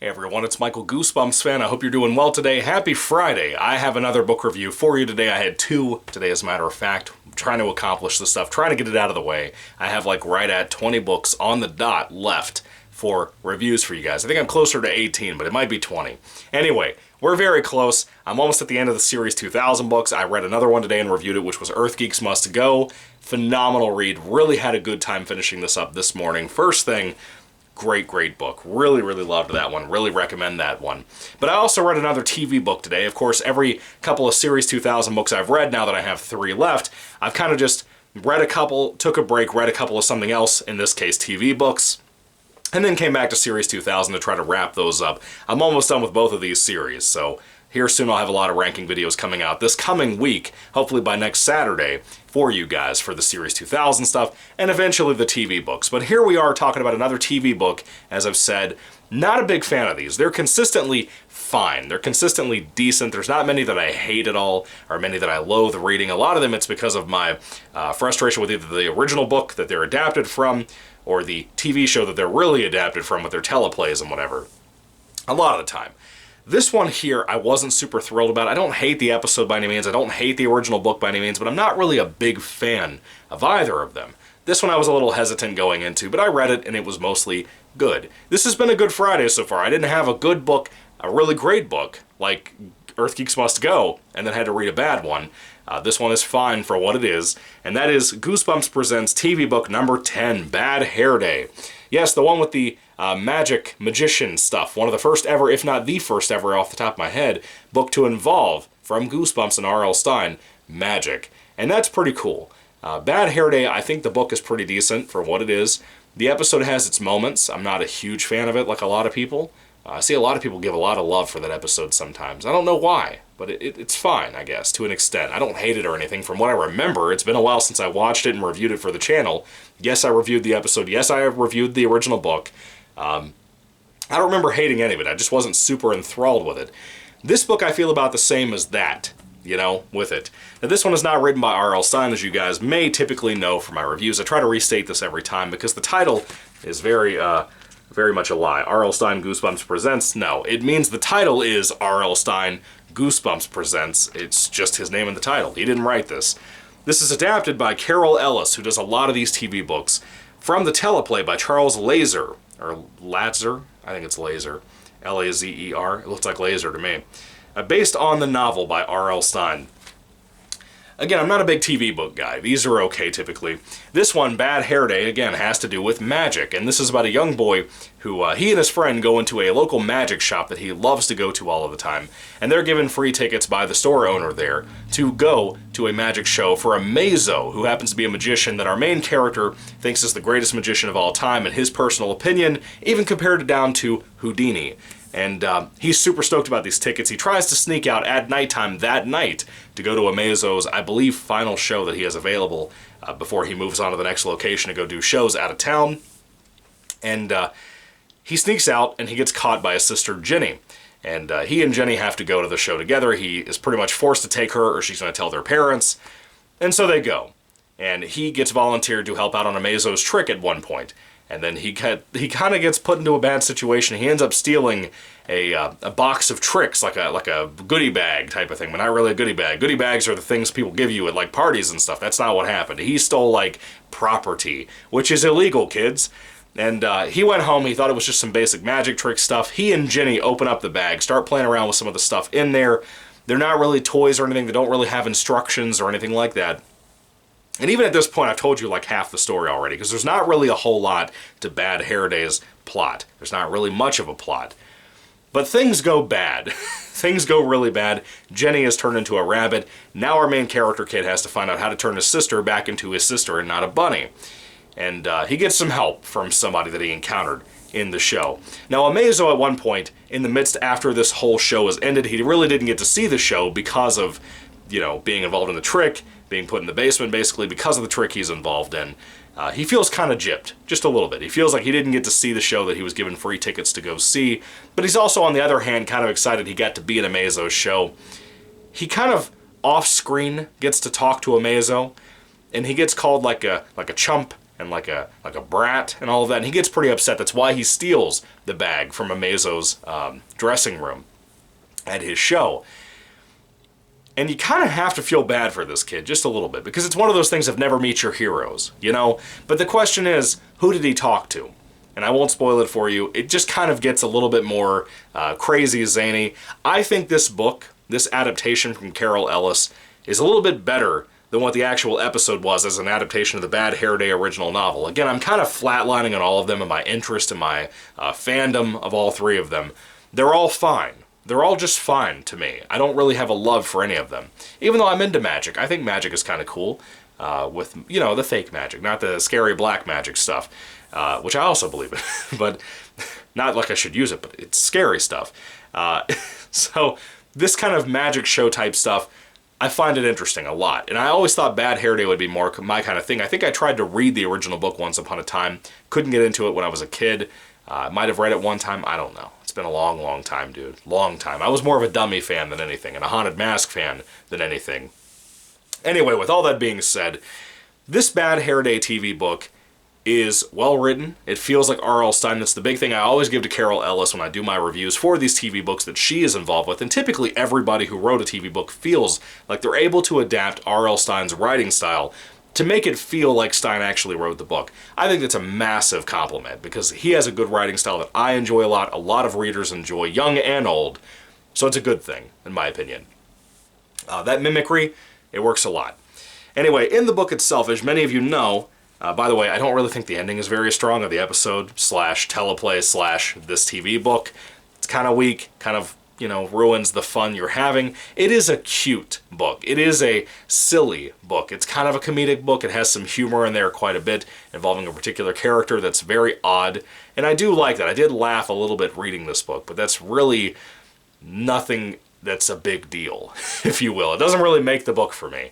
Hey everyone, it's Michael GoosebumpsFan. I hope you're doing well today. Happy Friday. I have another book review for you today. I had two today, as a matter of fact. I'm trying to accomplish this stuff, trying to get it out of the way. I have like right at 20 books on the dot left for reviews for you guys. I think I'm closer to 18, but it might be 20. Anyway, we're very close. I'm almost at the end of the Series 2000 books. I read another one today and reviewed it, which was Earth Geeks Must Go. Phenomenal read. Really had a good time finishing this up this morning. First thing, great book. Really loved that one. Really recommend that one. But I also read another TV book today. Of course, every couple of Series 2000 books I've read, now that I have 3 left, I've kind of just read a couple, took a break, read a couple of something else, in this case TV books, and then came back to Series 2000 to try to wrap those up. I'm almost done with both of these series, so here soon I'll have a lot of ranking videos coming out this coming week, hopefully by next Saturday, for you guys for the Series 2000 stuff, and eventually the TV books. But here we are talking about another TV book, as I've said. Not a big fan of these. They're consistently fine. They're consistently decent. There's not many that I hate at all, or many that I loathe reading. A lot of them it's because of my frustration with either the original book that they're adapted from, or the TV show that they're really adapted from with their teleplays and whatever. A lot of the time. This one here, I wasn't super thrilled about. I don't hate the episode by any means. I don't hate the original book by any means, but I'm not really a big fan of either of them. This one I was a little hesitant going into, but I read it and it was mostly good. This has been a good Friday so far. I didn't have a good book, a really great book, like Earth Geeks Must Go, and then had to read a bad one. This one is fine for what it is, and that is Goosebumps Presents TV Book number 10, Bad Hair Day. Yes, the one with the magic magician stuff. One of the first ever, if not the first ever off the top of my head, book to involve, from Goosebumps and R.L. Stine, magic. And that's pretty cool. Bad Hair Day, I think the book is pretty decent for what it is. The episode has its moments. I'm not a huge fan of it like a lot of people. I see a lot of people give a lot of love for that episode sometimes. I don't know why, but it's fine, I guess, to an extent. I don't hate it or anything. From what I remember, it's been a while since I watched it and reviewed it for the channel. Yes, I reviewed the episode. Yes, I have reviewed the original book. I don't remember hating any of it. I just wasn't super enthralled with it. This book I feel about the same as that, you know, with it. Now, this one is not written by R.L. Stine, as you guys may typically know from my reviews. I try to restate this every time because the title is very much a lie. R.L. Stine Goosebumps Presents. No, it means the title is R.L. Stine Goosebumps Presents. It's just his name in the title. He didn't write this. This is adapted by Carol Ellis, who does a lot of these TV books, from the teleplay by Charles Lazer, or Latzer, I think it's Lazer, L-A-Z-E-R, it looks like Laser to me, based on the novel by R.L. Stine. Again, I'm not a big TV book guy. These are okay typically. This one, Bad Hair Day, again, has to do with magic. And this is about a young boy who, he and his friend go into a local magic shop that he loves to go to all of the time. And they're given free tickets by the store owner there to go to a magic show for amaz-o, who happens to be a magician that our main character thinks is the greatest magician of all time, in his personal opinion, even compared down to Houdini. And he's super stoked about these tickets. He tries to sneak out at nighttime that night to go to amaz-o's, I believe, final show that he has available before he moves on to the next location to go do shows out of town. And he sneaks out and he gets caught by his sister Jenny. And he and Jenny have to go to the show together. He is pretty much forced to take her or she's going to tell their parents. And so they go. And he gets volunteered to help out on amaz-o's trick at one point. And then he kind of gets put into a bad situation. He ends up stealing a box of tricks, like a goodie bag type of thing, but not really a goodie bag. Goodie bags are the things people give you at like parties and stuff. That's not what happened. He stole like property, which is illegal, kids. And he went home. He thought it was just some basic magic trick stuff. He and Jenny open up the bag, start playing around with some of the stuff in there. They're not really toys or anything. They don't really have instructions or anything like that. And even at this point, I've told you like half the story already, because there's not really a whole lot to Bad Hair Day's plot. There's not really much of a plot. But things go bad. Things go really bad. Jenny is turned into a rabbit. Now our main character kid has to find out how to turn his sister back into his sister and not a bunny. And he gets some help from somebody that he encountered in the show. Now, amaz-o at one point, in the midst after this whole show has ended, he really didn't get to see the show because of, you know, being involved in the trick, being put in the basement basically because of the trick he's involved in. He feels kind of gypped, just a little bit. He feels like he didn't get to see the show that he was given free tickets to go see, but he's also, on the other hand, kind of excited he got to be at amaz-o's show. He kind of off-screen gets to talk to amaz-o, and he gets called like a chump and like a brat and all of that, and he gets pretty upset. That's why he steals the bag from amaz-o's dressing room at his show. And you kind of have to feel bad for this kid, just a little bit, because it's one of those things of never meet your heroes, you know? But the question is, who did he talk to? And I won't spoil it for you. It just kind of gets a little bit more crazy, zany. I think this book, this adaptation from Carol Ellis, is a little bit better than what the actual episode was as an adaptation of the Bad Hair Day original novel. Again, I'm kind of flatlining on all of them and my interest and my fandom of all three of them. They're all fine. They're all just fine to me. I don't really have a love for any of them. Even though I'm into magic. I think magic is kind of cool. With, you know, the fake magic, not the scary black magic stuff, which I also believe in. But not like I should use it, but it's scary stuff. So this kind of magic show type stuff, I find it interesting a lot. And I always thought Bad Hair Day would be more my kind of thing. I think I tried to read the original book once upon a time. Couldn't get into it when I was a kid. Might have read it one time. I don't know. It's been a long, long time, dude. Long time. I was more of a dummy fan than anything, and a Haunted Mask fan than anything. Anyway, with all that being said, this Bad Hair Day TV book is well written. It feels like R.L. Stine. That's the big thing I always give to Carol Ellis when I do my reviews for these TV books that she is involved with. And typically everybody who wrote a TV book feels like they're able to adapt R.L. Stine's writing style to make it feel like Stine actually wrote the book. I think that's a massive compliment because he has a good writing style that I enjoy a lot of readers enjoy, young and old. So it's a good thing, in my opinion. That mimicry, it works a lot. Anyway, in the book itself, as many of you know, by the way, I don't really think the ending is very strong of the episode / teleplay / this TV book. It's kind of weak, kind of, you know, ruins the fun you're having. It is a cute book. It is a silly book. It's kind of a comedic book. It has some humor in there quite a bit involving a particular character that's very odd. And I do like that. I did laugh a little bit reading this book, but that's really nothing that's a big deal, if you will. It doesn't really make the book for me.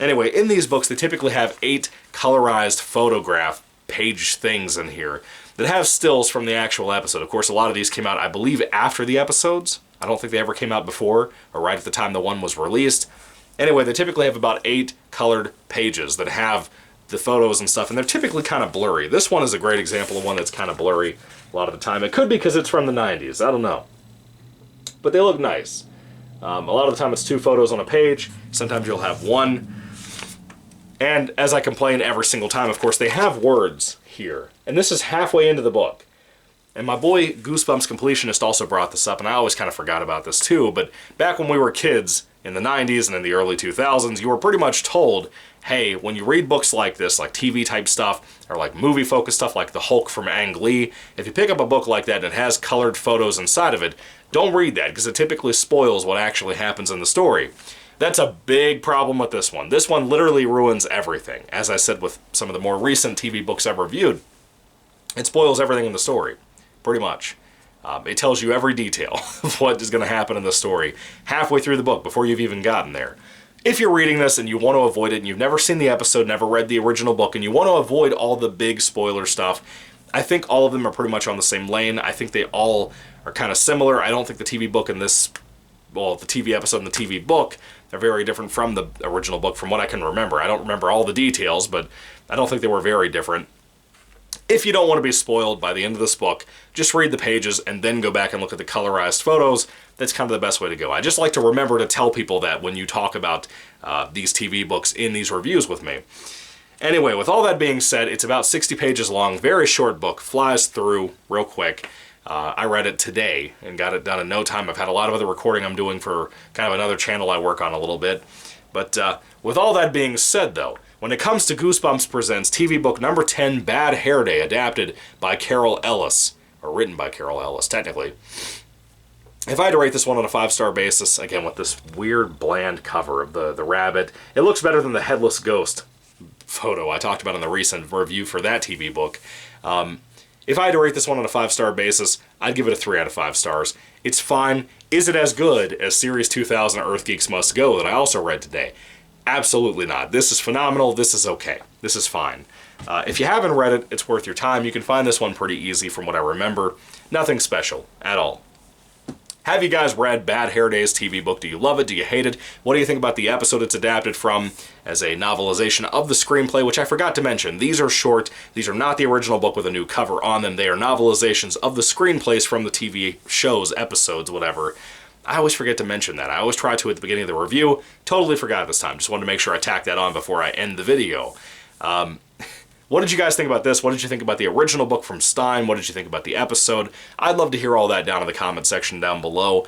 Anyway, in these books, they typically have 8 colorized photograph page things in here that have stills from the actual episode. Of course, a lot of these came out, I believe, after the episodes. I don't think they ever came out before, or right at the time the one was released. Anyway, they typically have about 8 colored pages that have the photos and stuff, and they're typically kind of blurry. This one is a great example of one that's kind of blurry a lot of the time. It could be because it's from the 90s, I don't know. But they look nice. A lot of the time it's 2 photos on a page. Sometimes you'll have 1. And as I complain every single time, of course, they have words here. And this is halfway into the book. And my boy Goosebumps Completionist also brought this up, and I always kind of forgot about this too, but back when we were kids, in the 90s and in the early 2000s, you were pretty much told, hey, when you read books like this, like TV type stuff, or like movie focused stuff like The Hulk from Ang Lee, if you pick up a book like that and it has colored photos inside of it, don't read that, because it typically spoils what actually happens in the story. That's a big problem with this one. This one literally ruins everything. As I said with some of the more recent TV books I've reviewed, it spoils everything in the story, pretty much. It tells you every detail of what is going to happen in the story halfway through the book before you've even gotten there. If you're reading this and you want to avoid it and you've never seen the episode, never read the original book, and you want to avoid all the big spoiler stuff, I think all of them are pretty much on the same lane. I think they all are kind of similar. I don't think the TV book and this, well, the TV episode and the TV book, they're very different from the original book from what I can remember. I don't remember all the details, but I don't think they were very different. If you don't want to be spoiled by the end of this book, just read the pages and then go back and look at the colorized photos. That's kind of the best way to go. I just like to remember to tell people that when you talk about these TV books in these reviews with me. Anyway, with all that being said, it's about 60 pages long, very short book, flies through real quick. I read it today and got it done in no time. I've had a lot of other recording I'm doing for kind of another channel I work on a little bit. But with all that being said, though, when it comes to Goosebumps Presents TV book number 10, Bad Hair Day, adapted by Carol Ellis, or written by Carol Ellis, technically. If I had to rate this one on a 5-star basis, again, with this weird, bland cover of the rabbit, it looks better than the headless ghost photo I talked about in the recent review for that TV book. If I had to rate this one on a 5-star basis, I'd give it a 3 out of 5 stars. It's fine. Is it as good as Series 2000 Earth Geeks Must Go that I also read today? Absolutely not. This is phenomenal. This is okay. This is fine. If you haven't read it, it's worth your time. You can find this one pretty easy from what I remember. Nothing special at all. Have you guys read Bad Hair Day's TV book? Do you love it? Do you hate it? What do you think about the episode it's adapted from as a novelization of the screenplay, which I forgot to mention. These are short. These are not the original book with a new cover on them. They are novelizations of the screenplays from the TV shows, episodes, whatever. I always forget to mention that. I always try to at the beginning of the review. Totally forgot this time. Just wanted to make sure I tack that on before I end the video. What did you guys think about this? What did you think about the original book from Stein? What did you think about the episode? I'd love to hear all that down in the comment section down below.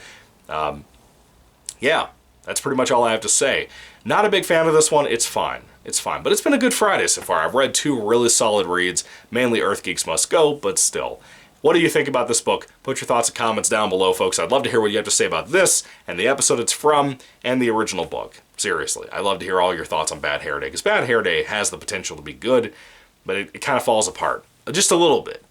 Yeah, that's pretty much all I have to say. Not a big fan of this one. It's fine. It's fine. But it's been a good Friday so far. I've read 2 really solid reads, mainly Earth Geeks Must Go, but still. What do you think about this book? Put your thoughts and comments down below, folks. I'd love to hear what you have to say about this, and the episode it's from, and the original book. Seriously, I'd love to hear all your thoughts on Bad Hair Day, because Bad Hair Day has the potential to be good, but it kind of falls apart. Just a little bit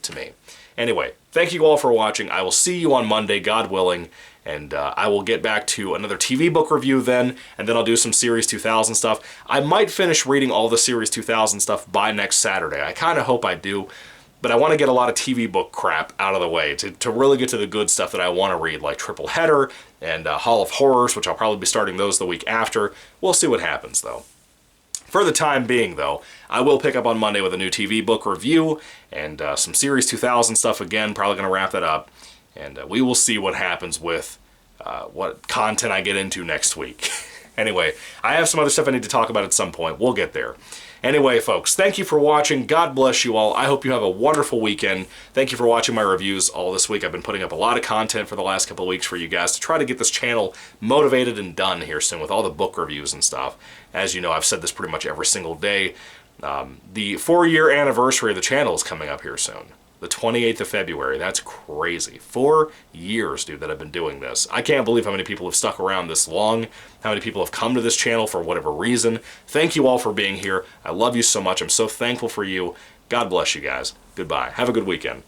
to me. Anyway, thank you all for watching. I will see you on Monday, God willing, and I will get back to another TV book review then, and then I'll do some Series 2000 stuff. I might finish reading all the Series 2000 stuff by next Saturday. I kind of hope I do, but I want to get a lot of TV book crap out of the way to really get to the good stuff that I want to read, like Triple Header and Hall of Horrors, which I'll probably be starting those the week after. We'll see what happens, though. For the time being, though, I will pick up on Monday with a new TV book review and some Series 2000 stuff again, probably going to wrap that up. And we will see what happens with what content I get into next week. Anyway, I have some other stuff I need to talk about at some point. We'll get there. Anyway, folks, thank you for watching. God bless you all. I hope you have a wonderful weekend. Thank you for watching my reviews all this week. I've been putting up a lot of content for the last couple of weeks for you guys to try to get this channel motivated and done here soon with all the book reviews and stuff. As you know, I've said this pretty much every single day. The 4-year anniversary of the channel is coming up here soon. The 28th of February. That's crazy. 4 years, dude, that I've been doing this. I can't believe how many people have stuck around this long, how many people have come to this channel for whatever reason. Thank you all for being here. I love you so much. I'm so thankful for you. God bless you guys. Goodbye. Have a good weekend.